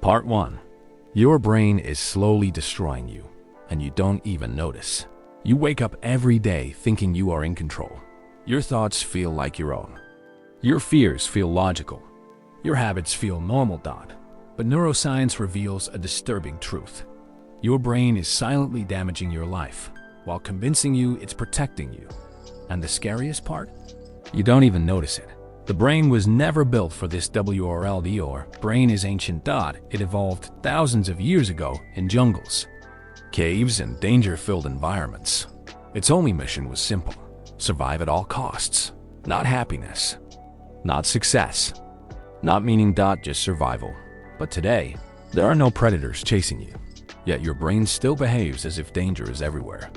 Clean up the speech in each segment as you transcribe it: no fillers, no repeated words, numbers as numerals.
Part 1. Your brain is slowly destroying you, and you don't even notice. You wake up every day thinking you are in control. Your thoughts feel like your own. Your fears feel logical. Your habits feel normal. But neuroscience reveals a disturbing truth. Your brain is silently damaging your life, while convincing you it's protecting you. And the scariest part? You don't even notice it. The brain was never built for this WRLD or brain is ancient. It evolved thousands of years ago in jungles, caves, and danger-filled environments. Its only mission was simple: survive at all costs. Not happiness, not success, not meaning. Just survival. But today, there are no predators chasing you, yet your brain still behaves as if danger is everywhere.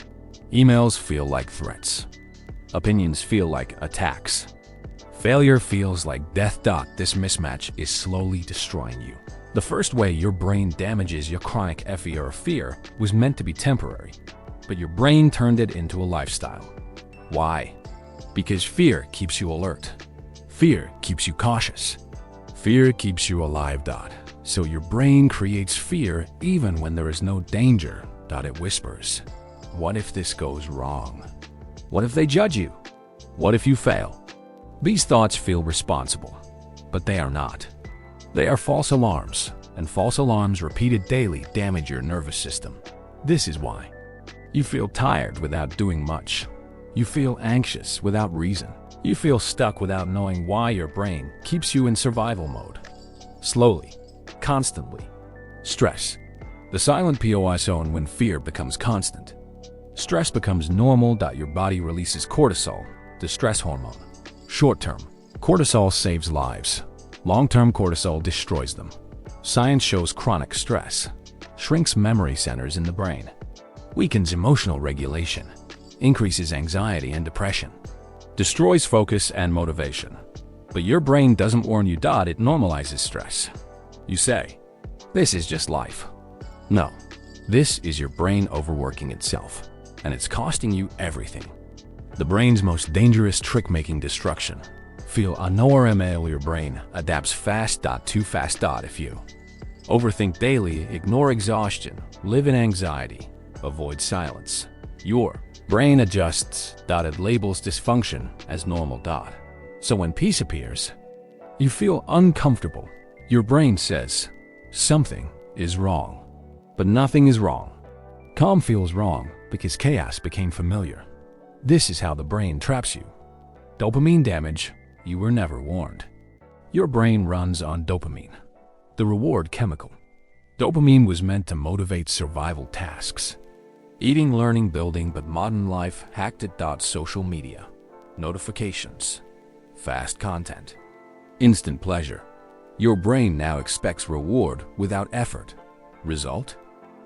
Emails feel like threats. Opinions feel like attacks. Failure feels like death. This mismatch is slowly destroying you. The first way your brain damages your chronic fear was meant to be temporary, but your brain turned it into a lifestyle. Why? Because fear keeps you alert. Fear keeps you cautious. Fear keeps you alive. So your brain creates fear even when there is no danger. It whispers, what if this goes wrong? What if they judge you? What if you fail? These thoughts feel responsible, but they are not. They are false alarms, and false alarms repeated daily damage your nervous system. This is why. You feel tired without doing much. You feel anxious without reason. You feel stuck without knowing why. Your brain keeps you in survival mode. Slowly, constantly. Stress. The silent POI zone when fear becomes constant. Stress becomes normal. Your body releases cortisol, the stress hormone. Short-term, cortisol saves lives. Long-term, cortisol destroys them. Science shows chronic stress shrinks memory centers in the brain, weakens emotional regulation, increases anxiety and depression, destroys focus and motivation. But your brain doesn't warn you. It normalizes stress. You say, this is just life. No, this is your brain overworking itself, and it's costing you everything. The brain's most dangerous trick-making destruction. Feel normal. Your brain adapts fast. Too fast. If you overthink daily, ignore exhaustion, live in anxiety, avoid silence, your brain adjusts. It labels dysfunction as normal. So when peace appears, you feel uncomfortable. Your brain says, something is wrong. But nothing is wrong. Calm feels wrong because chaos became familiar. This is how the brain traps you. Dopamine damage. You were never warned. Your brain runs on dopamine, the reward chemical. Dopamine was meant to motivate survival tasks. Eating, learning, building, but modern life hacked it. Social media, notifications, fast content, instant pleasure. Your brain now expects reward without effort. Result?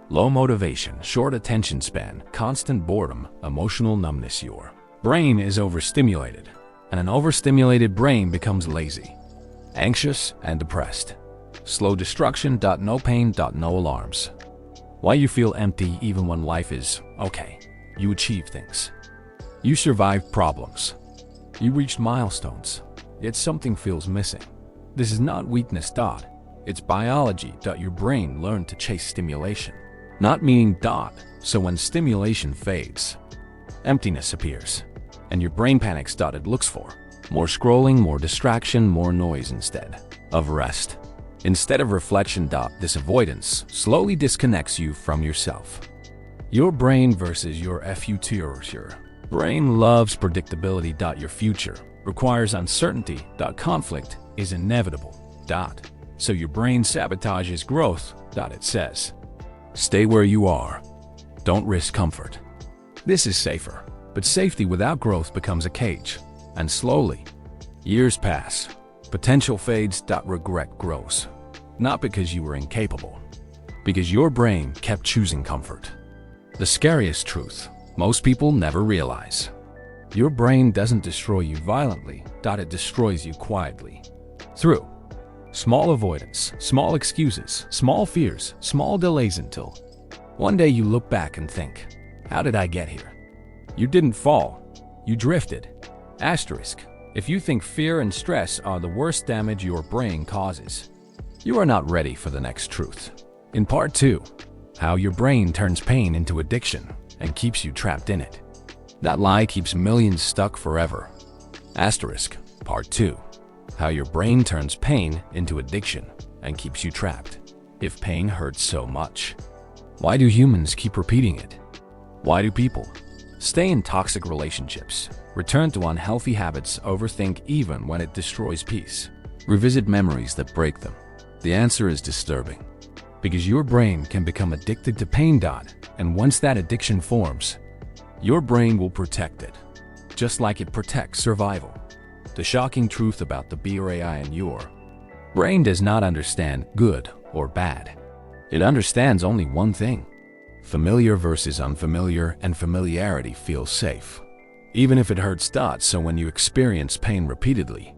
Low motivation, short attention span, constant boredom, emotional numbness. Your brain is overstimulated, and an overstimulated brain becomes lazy, anxious, and depressed. Slow destruction. No pain. No alarms. Why you feel empty even when life is okay? You achieve things. You survived problems. You reached milestones. Yet something feels missing. This is not weakness. It's biology. Your brain learned to chase stimulation, not meaning. So when stimulation fades, emptiness appears, and your brain panics. It looks for more scrolling, more distraction, more noise instead of rest, instead of reflection. This avoidance slowly disconnects you from yourself. Your brain versus your future. Your brain loves predictability. Your future requires uncertainty. Conflict is inevitable. So your brain sabotages growth. It says, stay where you are. Don't risk comfort. This is safer, but safety without growth becomes a cage. And slowly, years pass. Potential fades. Regret grows. Not because you were incapable, because your brain kept choosing comfort. The scariest truth most people never realize. Your brain doesn't destroy you violently. It destroys you quietly. Through small avoidance, small excuses, small fears, small delays until one day you look back and think, how did I get here? You didn't fall. You drifted. Asterisk. If you think fear and stress are the worst damage your brain causes, You are not ready for the next truth. In part 2, how your brain turns pain into addiction and keeps you trapped in it. That lie keeps millions stuck forever. Asterisk, part 2, how your brain turns pain into addiction and keeps you trapped. If pain hurts so much, why do humans keep repeating it? Why do people stay in toxic relationships, return to unhealthy habits, overthink even when it destroys peace, revisit memories that break them? The answer is disturbing. Because your brain can become addicted to pain. And once that addiction forms, your brain will protect it, just like it protects survival. The shocking truth about the brain and your brain does not understand good or bad. It understands only one thing: familiar versus unfamiliar, and familiarity feels safe, even if it hurts. So when you experience pain repeatedly,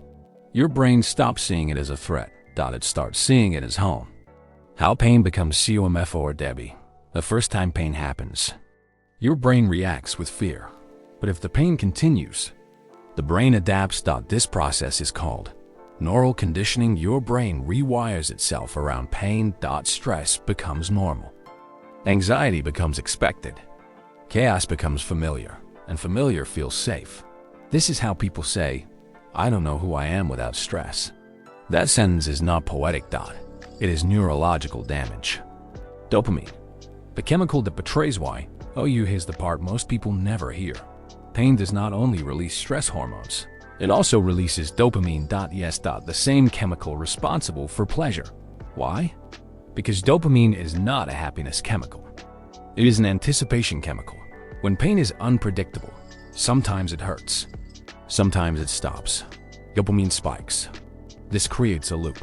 your brain stops seeing it as a threat. It starts seeing it as home. How pain becomes COMF or Debbie. The first time pain happens, your brain reacts with fear. But if the pain continues, the brain adapts. This process is called neural conditioning. Your brain rewires itself around pain. Stress becomes normal. Anxiety becomes expected. Chaos becomes familiar, and familiar feels safe. This is how people say, "I don't know who I am without stress." That sentence is not poetic. It is neurological damage. Dopamine, the chemical that betrays why. Here's the part most people never hear. Pain does not only release stress hormones, it also releases dopamine. Yes, the same chemical responsible for pleasure. Why? Because dopamine is not a happiness chemical. It is an anticipation chemical. When pain is unpredictable, sometimes it hurts, sometimes it stops. Dopamine spikes. This creates a loop.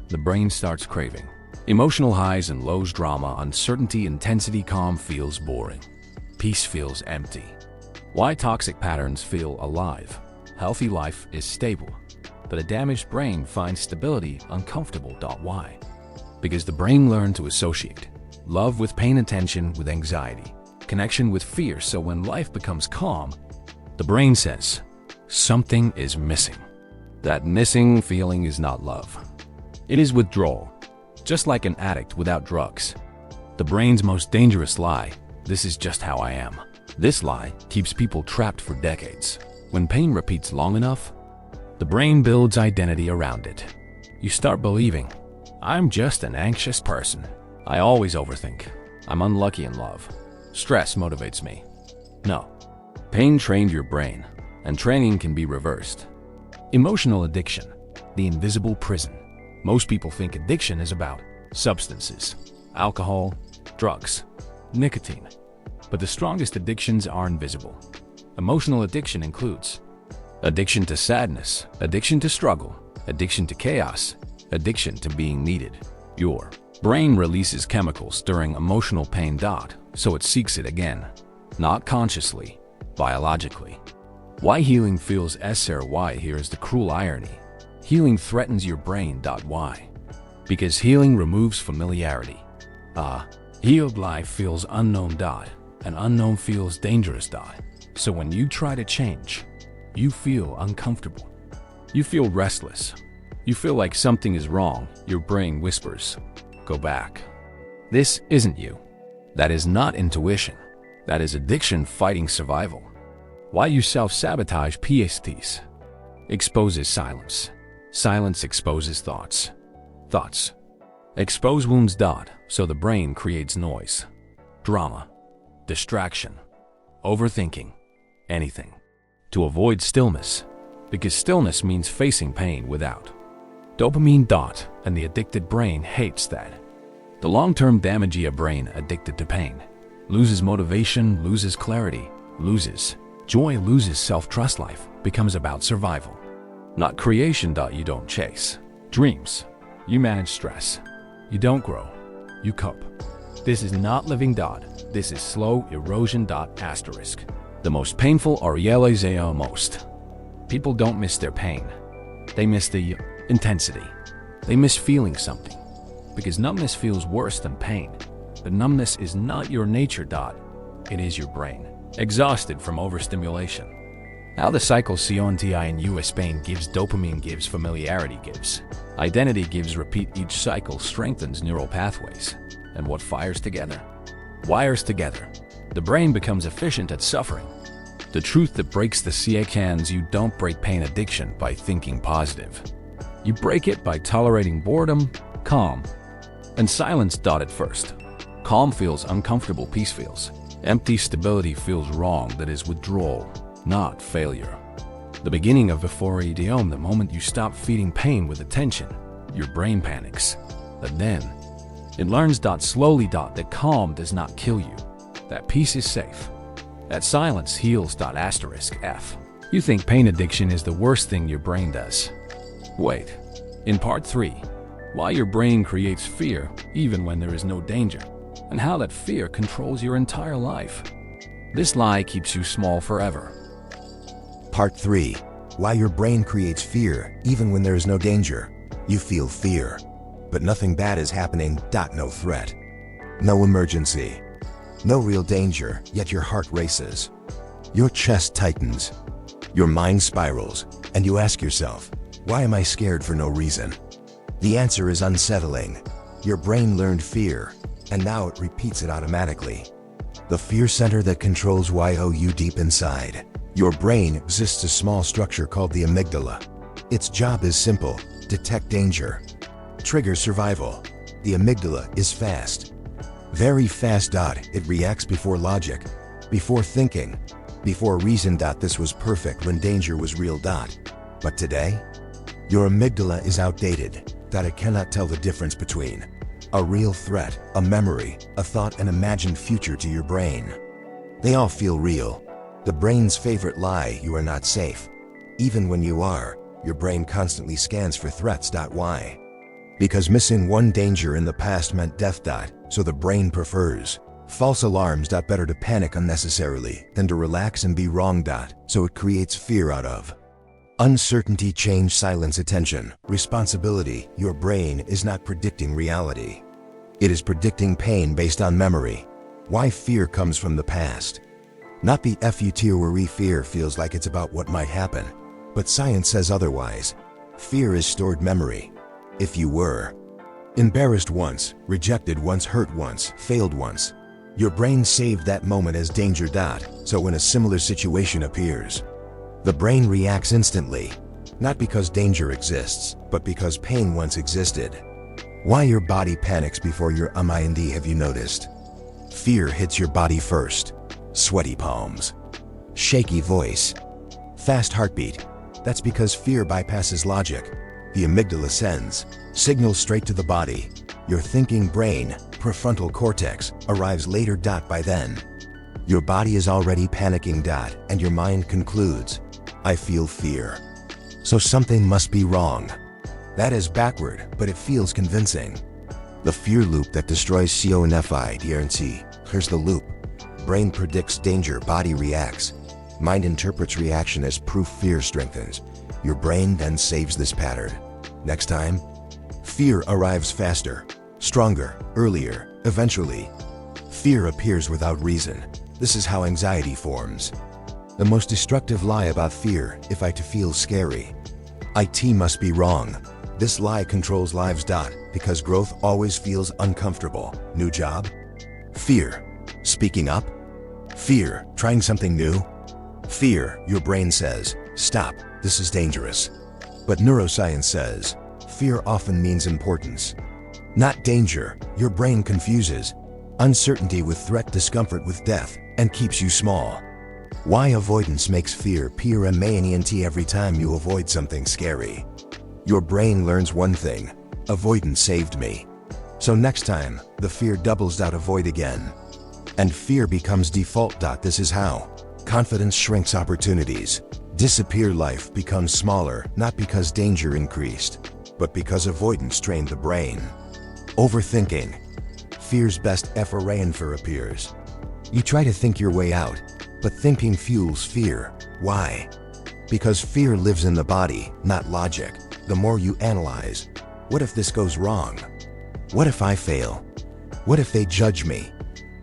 The brain starts craving emotional highs and lows, drama, uncertainty, intensity. Calm feels boring. Peace feels empty. Why toxic patterns feel alive? Healthy life is stable, but a damaged brain finds stability uncomfortable. Why? Because the brain learned to associate love with pain, attention with anxiety, connection with fear. So when life becomes calm, the brain says, something is missing. That missing feeling is not love. It is withdrawal, just like an addict without drugs. The brain's most dangerous lie: this is just how I am. This lie keeps people trapped for decades. When pain repeats long enough, the brain builds identity around it. You start believing, I'm just an anxious person. I always overthink. I'm unlucky in love. Stress motivates me. No. Pain trained your brain, and training can be reversed. Emotional addiction, the invisible prison. Most people think addiction is about substances, alcohol, drugs, nicotine. But the strongest addictions are invisible. Emotional addiction includes addiction to sadness, addiction to struggle, addiction to chaos, addiction to being needed. Your brain releases chemicals during emotional pain. So it seeks it again, not consciously, biologically. Why healing feels why? Here is the cruel irony. Healing threatens your brain. Why? Because healing removes familiarity. Healed life feels unknown. And unknown feels dangerous. So when you try to change, you feel uncomfortable. You feel restless. You feel like something is wrong. Your brain whispers, go back. This isn't you. That is not intuition. That is addiction fighting survival. Why you self-sabotage? PSTs exposes silence. Silence exposes thoughts. Thoughts expose wounds. So the brain creates noise, drama, distraction, overthinking, anything to avoid stillness, because stillness means facing pain without dopamine. And the addicted brain hates that. The long-term damage. A brain addicted to pain loses motivation, loses clarity, loses joy, loses self-trust. Life becomes about survival, not creation. You don't chase dreams. You manage stress. You don't grow. You cope. This is not living. This is slow erosion. Asterisk. The most painful are most. People don't miss their pain. They miss the intensity. They miss feeling something. Because numbness feels worse than pain. But numbness is not your nature. It is your brain, exhausted from overstimulation. How the cycle CONTI in US Spain gives dopamine gives familiarity gives. Identity gives repeat each cycle strengthens neural pathways. And what fires together? Wires together. The brain becomes efficient at suffering. The truth that breaks the CANs: you don't break pain addiction by thinking positive. You break it by tolerating boredom, calm, and silence. At first, calm feels uncomfortable, peace feels empty, stability feels wrong. That is withdrawal, not failure. The beginning of euphoria idiom: the moment you stop feeding pain with attention, your brain panics. But then, it learns slowly that calm does not kill you, that peace is safe, that silence heals. F. You think pain addiction is the worst thing your brain does. Wait. In part 3, why your brain creates fear even when there is no danger, and how that fear controls your entire life. This lie keeps you small forever. Part 3, why your brain creates fear even when there is no danger. You feel fear, but nothing bad is happening. No threat, no emergency, no real danger, yet your heart races. Your chest tightens, your mind spirals, and you ask yourself, why am I scared for no reason? The answer is unsettling. Your brain learned fear, and now it repeats it automatically. The fear center that controls you deep inside your brain exists a small structure called the amygdala. Its job is simple: detect danger, trigger survival. The amygdala is fast, very fast. It reacts before logic, before thinking, before reason. This was perfect when danger was real. But today, your amygdala is outdated. It cannot tell the difference between a real threat, a memory, a thought, an imagined future to your brain. They all feel real. The brain's favorite lie: you are not safe. Even when you are, your brain constantly scans for threats. Why? Because missing one danger in the past meant death. So the brain prefers false alarms. Better to panic unnecessarily than to relax and be wrong. So it creates fear out of uncertainty, change, silence, attention, responsibility. Your brain is not predicting reality. It is predicting pain based on memory. Why fear comes from the past, not the future. Fear feels like it's about what might happen, but science says otherwise. Fear is stored memory. If you were embarrassed once, rejected once, hurt once, failed once, your brain saved that moment as danger. So when a similar situation appears, the brain reacts instantly, not because danger exists, but because pain once existed. Why your body panics before your mind? Have you noticed? Fear hits your body first. Sweaty palms, shaky voice, fast heartbeat. That's because fear bypasses logic. The amygdala sends signals straight to the body. Your thinking brain, prefrontal cortex, arrives later. By then, your body is already panicking. And your mind concludes, I feel fear, so something must be wrong. That is backward, but it feels convincing. The fear loop that destroys CONFI. Here's the loop. Brain predicts danger, body reacts. Mind interprets reaction as proof, fear strengthens. Your brain then saves this pattern. Next time, fear arrives faster, stronger, earlier, eventually. Fear appears without reason. This is how anxiety forms. The most destructive lie about fear: if I feel scary, it must be wrong. This lie controls lives. Because growth always feels uncomfortable. New job? Fear. Speaking up? Fear. Trying something new? Fear. Your brain says, stop, this is dangerous. But neuroscience says, fear often means importance, not danger. Your brain confuses uncertainty with threat, discomfort with death, and keeps you small. Why avoidance makes fear permanent? Every time you avoid something scary, your brain learns one thing: avoidance saved me. So next time, the fear doubles. Avoid again. And fear becomes default. This is how confidence shrinks, opportunities disappear, life becomes smaller, not because danger increased, but because avoidance trained the brain. Overthinking. Fear's best for appears. You try to think your way out, but thinking fuels fear. Why? Because fear lives in the body, not logic. The more you analyze, what if this goes wrong? What if I fail? What if they judge me?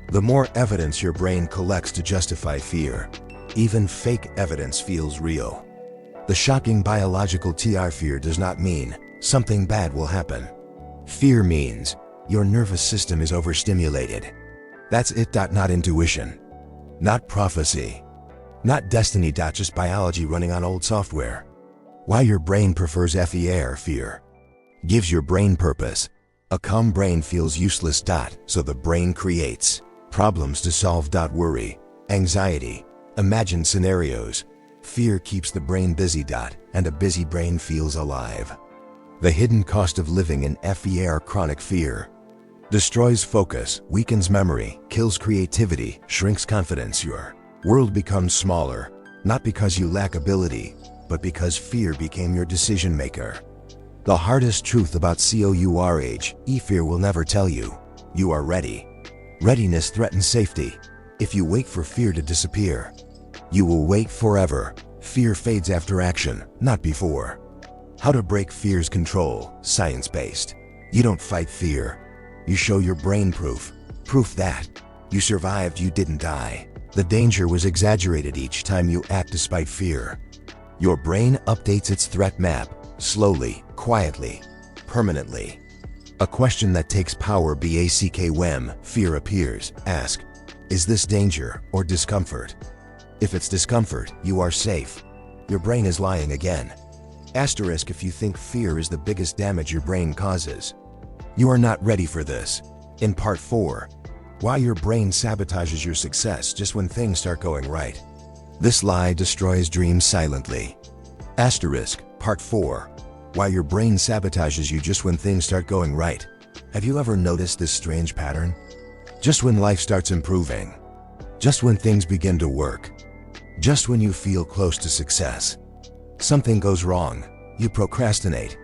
The more evidence your brain collects to justify fear. Even fake evidence feels real. The shocking biological fear does not mean something bad will happen. Fear means your nervous system is overstimulated. That's it. Not intuition, not prophecy, not destiny. Just biology running on old software. Why your brain prefers fear. Gives your brain purpose. A calm brain feels useless. So the brain creates problems to solve. Worry, anxiety, imagine scenarios. Fear keeps the brain busy. And a busy brain feels alive. The hidden cost of living in chronic fear. Destroys focus, weakens memory, kills creativity, shrinks confidence. Your world becomes smaller, not because you lack ability, but because fear became your decision maker. The hardest truth about fear will never tell you. You are ready. Readiness threatens safety. If you wait for fear to disappear, you will wait forever. Fear fades after action, not before. How to break fear's control, science-based. You don't fight fear. You show your brain proof that you survived, you didn't die. The danger was exaggerated each time you act despite fear. Your brain updates its threat map, slowly, quietly, permanently. A question that takes power. When fear appears, ask, is this danger or discomfort? If it's discomfort, you are safe. Your brain is lying again. If you think fear is the biggest damage your brain causes, you are not ready for this. In part 4, why your brain sabotages your success just when things start going right. This lie destroys dreams silently. Part 4, why your brain sabotages you just when things start going right. Have you ever noticed this strange pattern? Just when life starts improving, just when things begin to work, just when you feel close to success, something goes wrong. You procrastinate,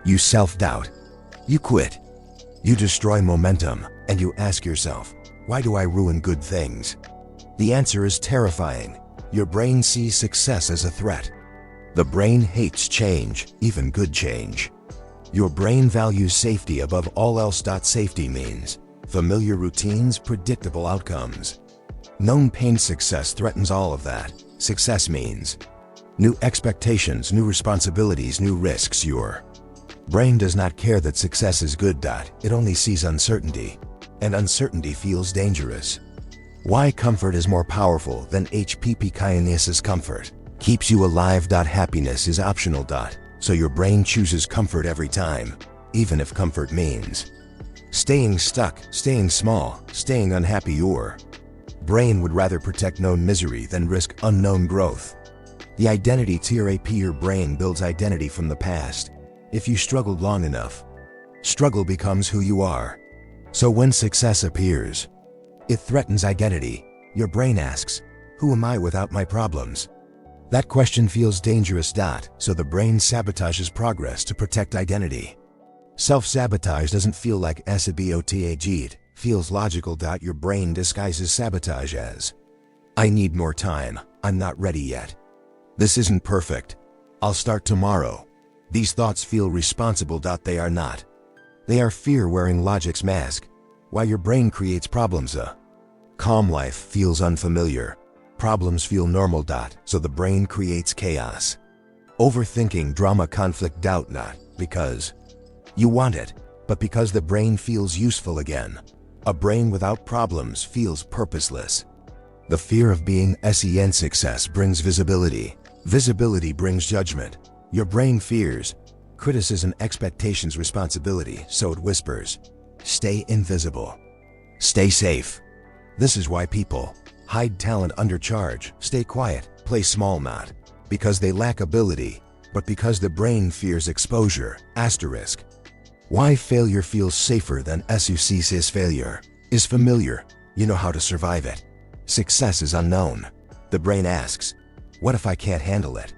you self-doubt, you quit, you destroy momentum, and you ask yourself, why do I ruin good things? The answer is terrifying. Your brain sees success as a threat. The brain hates change, even good change. Your brain values safety above all else. Safety means familiar routines, predictable outcomes. Known pain. Success threatens all of that. Success means new expectations, new responsibilities, new risks. Your brain does not care that success is good. It only sees uncertainty, and uncertainty feels dangerous. Why comfort is more powerful than kindness. Comfort keeps you alive. Happiness is optional. So your brain chooses comfort every time, even if comfort means staying stuck, staying small, staying unhappy. Your brain would rather protect known misery than risk unknown growth. The identity trap. Your brain builds identity from the past. If you struggled long enough, struggle becomes who you are. So when success appears, it threatens identity. Your brain asks, who am I without my problems? That question feels dangerous. So the brain sabotages progress to protect identity. Self-sabotage doesn't feel like sabotage, it feels logical. Your brain disguises sabotage as, I need more time, I'm not ready yet. This isn't perfect, I'll start tomorrow. These thoughts feel responsible. They are not. They are fear wearing logic's mask. Why your brain creates problems. A calm life feels unfamiliar. Problems feel normal. So the brain creates chaos. Overthinking, drama, conflict, doubt. Not because you want it, but because the brain feels useful again. A brain without problems feels purposeless. The fear of being success brings visibility. Visibility brings judgment. Your brain fears criticism, expectations, responsibility, so it whispers, stay invisible, stay safe. This is why people hide talent, undercharge, stay quiet, play small. Not because they lack ability, but because the brain fears exposure. Why failure feels safer than success. Failure is familiar. You know how to survive it. Success is unknown. The brain asks, what if I can't handle it?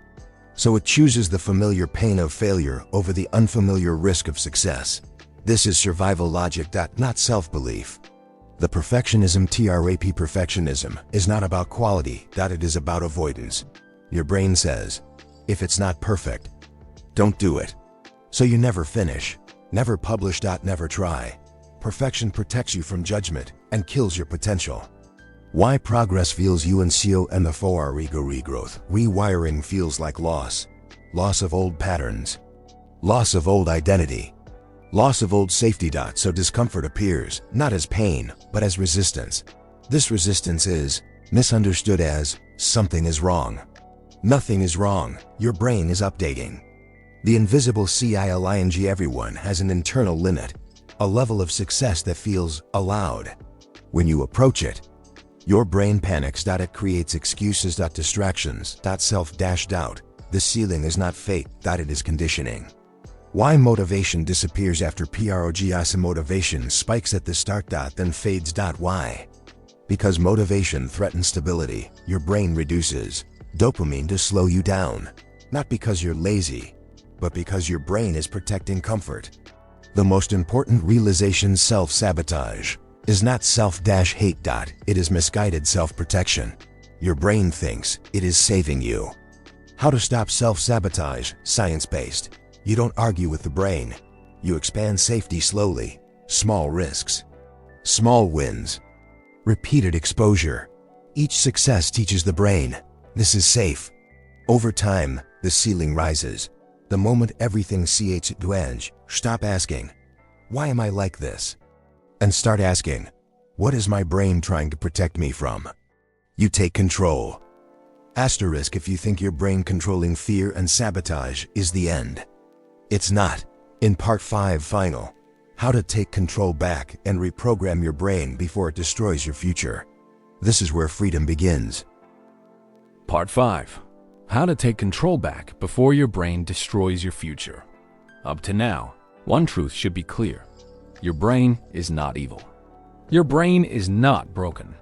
So it chooses the familiar pain of failure over the unfamiliar risk of success. This is survival logic. Not self-belief. The perfectionism trap. Perfectionism is not about quality. It is about avoidance. Your brain says, if it's not perfect, don't do it. So you never finish, never publish. Never try. Perfection protects you from judgment and kills your potential. Why progress feels UNCO and the 4R ego regrowth. Rewiring feels like loss. Loss of old patterns. Loss of old identity. Loss of old safety. So discomfort appears, not as pain, but as resistance. This resistance is misunderstood as something is wrong. Nothing is wrong, your brain is updating. The invisible CILING. Everyone has an internal limit, a level of success that feels allowed. When you approach it, your brain panics. It creates excuses. Distractions. Self-doubt. The ceiling is not fate. It is conditioning. Why motivation disappears after progress. Motivation spikes at the start. Then fades. Why? Because motivation threatens stability. Your brain reduces dopamine to slow you down. Not because you're lazy, but because your brain is protecting comfort. The most important realization: self-sabotage is not self-hate. It is misguided self-protection. Your brain thinks it is saving you. How to stop self-sabotage? Science-based. You don't argue with the brain. You expand safety slowly. Small risks. Small wins. Repeated exposure. Each success teaches the brain, this is safe. Over time, the ceiling rises. The moment everything ch to edge, stop asking, why am I like this? And start asking, what is my brain trying to protect me from? You take control. Asterisk if you think your brain controlling fear and sabotage is the end. It's not. In Part 5 final, how to take control back and reprogram your brain before it destroys your future. This is where freedom begins. Part 5. How to take control back before your brain destroys your future. Up to now, one truth should be clear. Your brain is not evil. Your brain is not broken.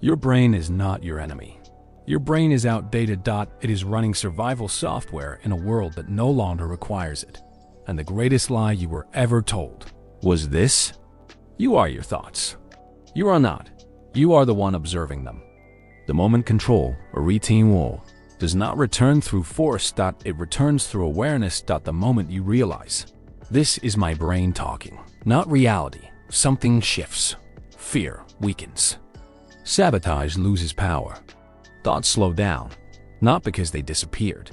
Your brain is not your enemy. Your brain is outdated. It is running survival software in a world that no longer requires it. And the greatest lie you were ever told was this: you are your thoughts. You are not. You are the one observing them. The moment control or routine wall does not return through force. It returns through awareness. The moment you realize, this is my brain talking, not reality, something shifts. Fear weakens. Sabotage loses power. Thoughts slow down, not because they disappeared,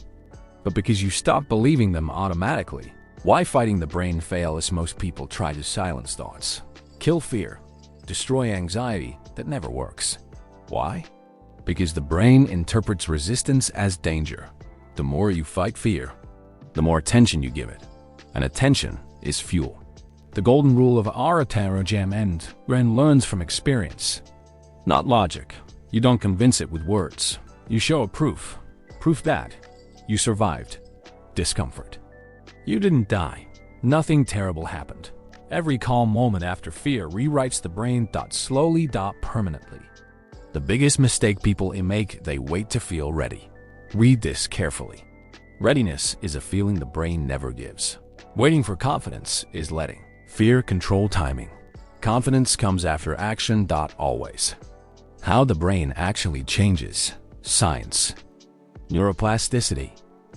but because you stop believing them automatically. Why fighting the brain fail as most people try to silence thoughts, kill fear, destroy anxiety that never works. Why? Because the brain interprets resistance as danger. The more you fight fear, the more attention you give it, and attention is fuel. The golden rule of Overthinking and brain learns from experience, not logic. You don't convince it with words. You show a proof that you survived discomfort. You didn't die. Nothing terrible happened. Every calm moment after fear rewrites the brain. Slowly. Permanently. The biggest mistake people make: they wait to feel ready. Read this carefully. Readiness is a feeling the brain never gives. Waiting for confidence is letting fear control timing. Confidence comes after action. Always. How the brain actually changes. Science. Neuroplasticity.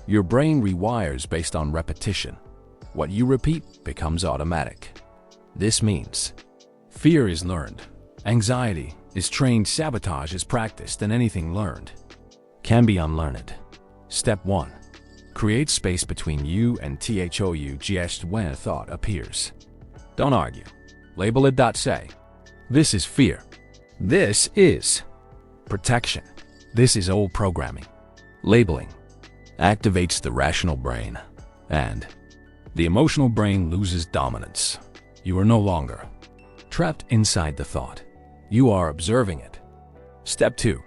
Your brain rewires based on repetition. What you repeat becomes automatic. This means fear is learned, anxiety is trained, sabotage is practiced, and anything learned can be unlearned. Step 1. Create space between you and thought when a thought appears. Don't argue. Label it. Say, this is fear. This is protection. This is old programming. Labeling activates the rational brain, and the emotional brain loses dominance. You are no longer trapped inside the thought. You are observing it. Step 2.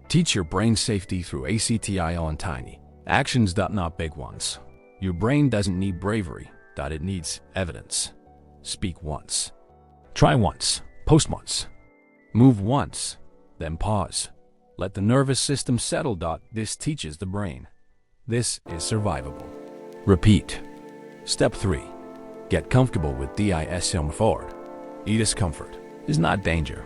Teach your brain safety through ACTIO and tiny actions. Not big ones. Your brain doesn't need bravery. It needs evidence. Speak once. Try once. Post once. Move once. Then pause. Let the nervous system settle. This teaches the brain. This is survivable. Repeat. Step 3. Get comfortable with discomfort. Discomfort is not danger,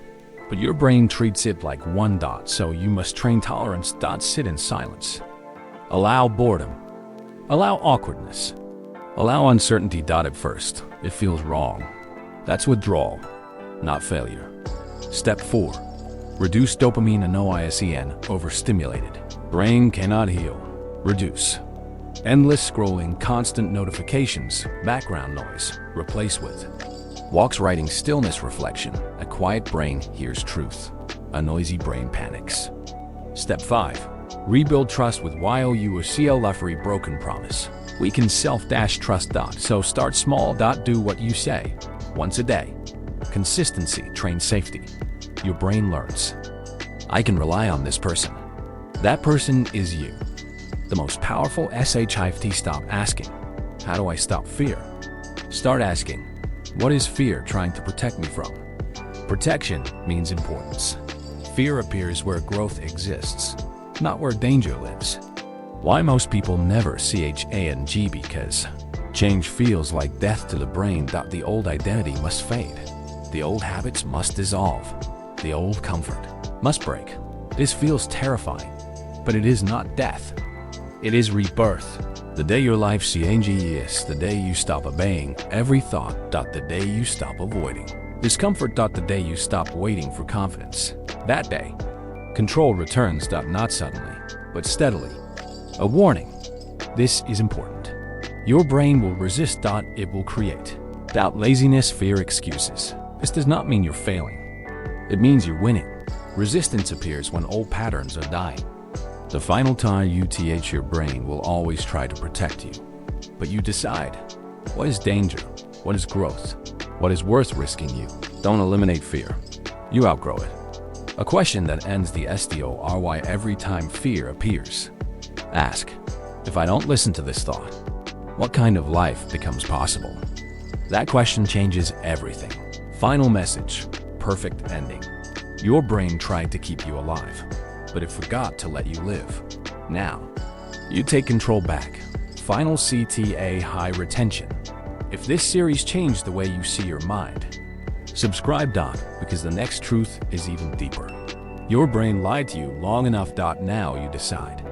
but your brain treats it like one. So you must train tolerance. Sit in silence. Allow boredom. Allow awkwardness. Allow uncertainty. At first, it feels wrong. That's withdrawal, not failure. Step 4. Reduce dopamine and noisen, overstimulated. Brain cannot heal. Reduce. Endless scrolling, constant notifications, background noise. Replace with. Walks, writing, stillness, reflection. A quiet brain hears truth. A noisy brain panics. Step 5. Rebuild trust with while you are CL broken promise. We can self-trust. So start small. Do what you say. Once a day. Consistency trains safety. Your brain learns. I can rely on this person. That person is you. The most powerful shift. Stop asking, how do I stop fear? Start asking, what is fear trying to protect me from? Protection means importance. Fear appears where growth exists, not where danger lives. Why most people never change? Because change feels like death to the brain. The old identity must fade. The old habits must dissolve. The old comfort must break. This feels terrifying, but it is not death. It is rebirth. The day your life changes, the day you stop obeying every thought. The day you stop avoiding discomfort. The day you stop waiting for confidence. That day, control returns. Not suddenly, but steadily. A warning. This is important. Your brain will resist. It will create doubt, laziness, fear, excuses. This does not mean you're failing. It means you're winning. Resistance appears when old patterns are dying. The final time your brain will always try to protect you. But you decide, what is danger? What is growth? What is worth risking you? Don't eliminate fear. You outgrow it. A question that ends the story every time fear appears. Ask, if I don't listen to this thought, what kind of life becomes possible? That question changes everything. Final message, perfect ending. Your brain tried to keep you alive, but it forgot to let you live. Now, you take control back. Final high retention. If this series changed the way you see your mind, subscribe. Because the next truth is even deeper. Your brain lied to you long enough. Now you decide.